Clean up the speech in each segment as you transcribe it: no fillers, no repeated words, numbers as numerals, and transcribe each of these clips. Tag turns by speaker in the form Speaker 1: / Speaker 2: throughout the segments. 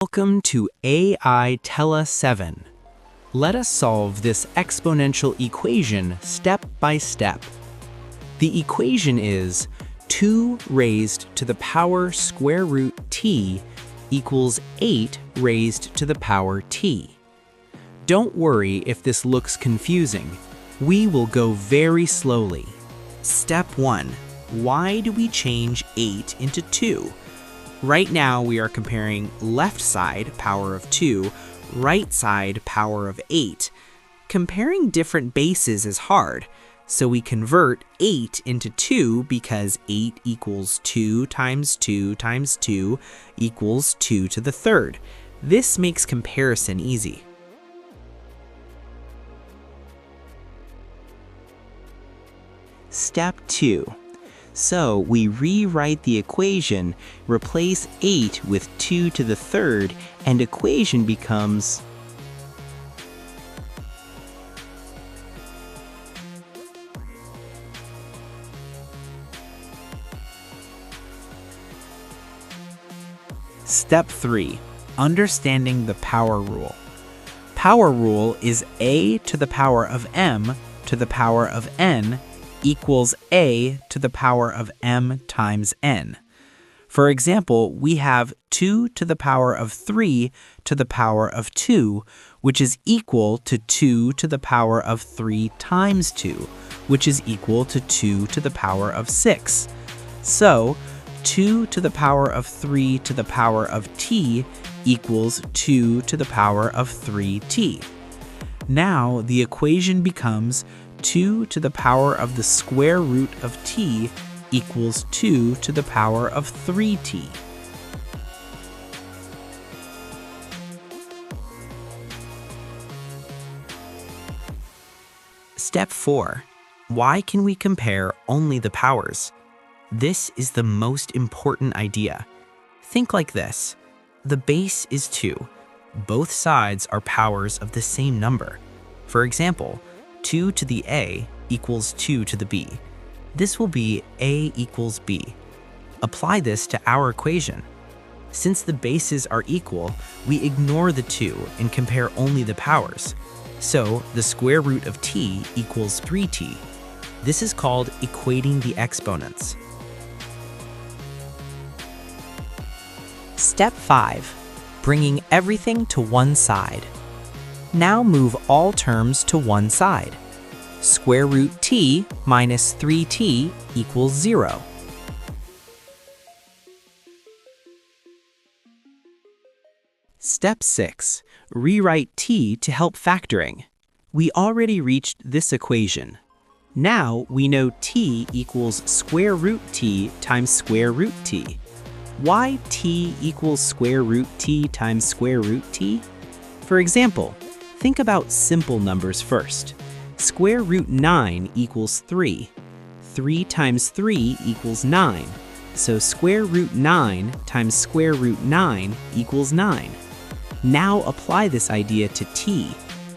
Speaker 1: Welcome to AI Tella 7. Let us solve this exponential equation step by step. The equation is 2 raised to the power square root t equals 8 raised to the power t. Don't worry if this looks confusing. We will go very slowly. Step 1. Why do we change 8 into 2? Right now we are comparing left side power of 2, right side power of 8. Comparing different bases is hard, so we convert 8 into 2 because 8 equals 2 times 2 times 2 equals 2 to the third. This makes comparison easy. Step 2. So we rewrite the equation, replace 8 with 2 to the third, and equation becomes Step 3. Understanding the power rule. Power rule is a to the power of m to the power of n equals a to the power of m times n. For example, we have 2 to the power of 3 to the power of 2, which is equal to 2 to the power of 3 times 2, which is equal to 2 to the power of 6. So, 2 to the power of 3 to the power of t equals 2 to the power of 3t. Now, the equation becomes 2 to the power of the square root of t equals 2 to the power of 3t. Step 4. Why can we compare only the powers? This is the most important idea. Think like this. The base is 2. Both sides are powers of the same number. For example, 2 to the a equals 2 to the b. This will be a equals b. Apply this to our equation. Since the bases are equal, we ignore the 2 and compare only the powers. So the square root of t equals 3t. This is called equating the exponents. Step 5. Bringing everything to one side. Now move all terms to one side. Square root t minus 3t equals 0. Step 6. Rewrite t to help factoring. We already reached this equation. Now we know t equals square root t times square root t. Why t equals square root t times square root t? For example, think about simple numbers first. Square root 9 equals 3. 3 times 3 equals 9. So square root 9 times square root 9 equals 9. Now apply this idea to t.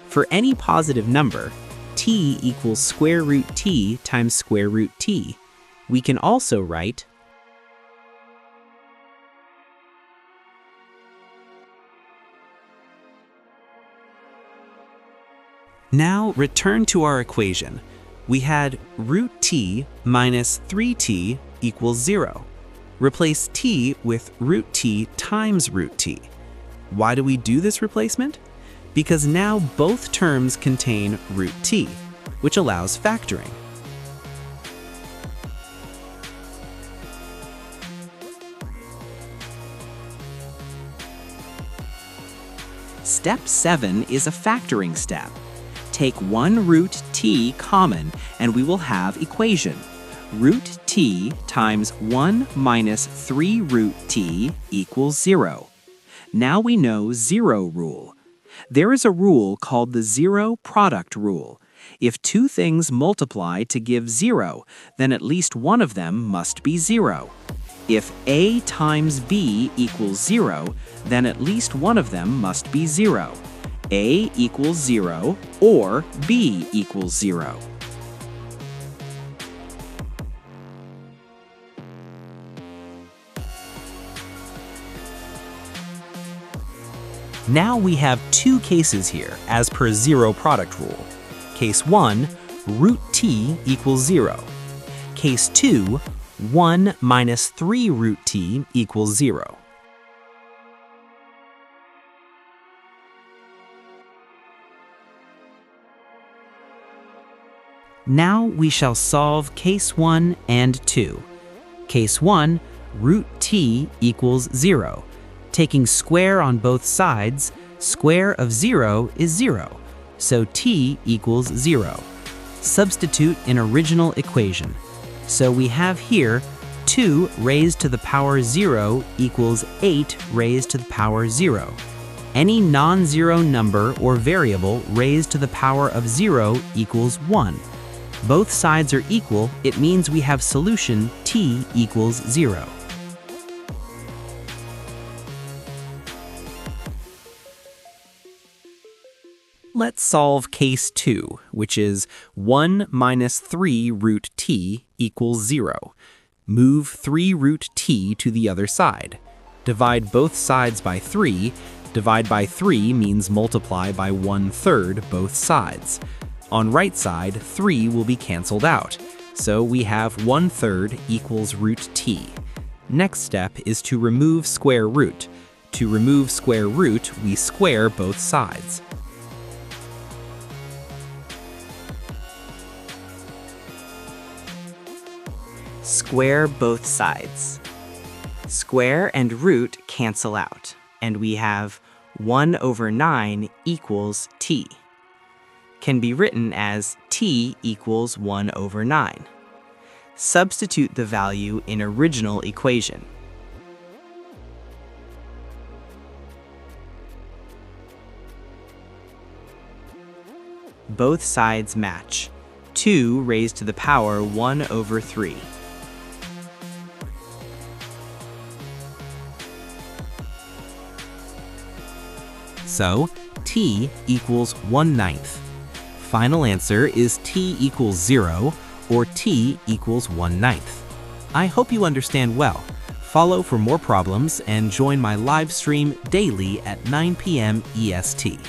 Speaker 1: For any positive number, t equals square root t times square root t. We can also write Now return to our equation. We had root t minus 3t equals 0. Replace t with root t times root t. Why do we do this replacement? Because now both terms contain root t, which allows factoring. Step 7 is a factoring step. Take one root t common and we will have equation. Root t times 1 minus 3 root t equals 0. Now we know zero rule. There is a rule called the zero product rule. If two things multiply to give 0, then at least one of them must be 0. If a times b equals 0, then at least one of them must be 0. A equals 0 or b equals 0. Now we have two cases here as per zero product rule. Case 1, root t equals 0. Case 2, 1 minus 3 root t equals 0. Now we shall solve case 1 and 2. Case 1, root t equals 0. Taking square on both sides, square of 0 is 0, so t equals 0. Substitute in original equation. So we have here 2 raised to the power 0 equals 8 raised to the power 0. Any non-zero number or variable raised to the power of 0 equals 1. Both sides are equal, it means we have solution t equals 0. Let's solve case 2, which is 1 minus 3 root t equals 0. Move 3 root t to the other side. Divide both sides by 3. Divide by 3 means multiply by 1/3 both sides. On right side, 3 will be canceled out, so we have 1/3 equals root t. Next step is to remove square root. To remove square root, we square both sides. Square both sides. Square and root cancel out, and we have 1/9 equals t. Can be written as t equals 1/9. Substitute the value in original equation. Both sides match. 2 raised to the power 1/3. So, t equals 1/9. Final answer is t equals 0 or t equals 1/9. I hope you understand well. Follow for more problems and join my live stream daily at 9 p.m. EST.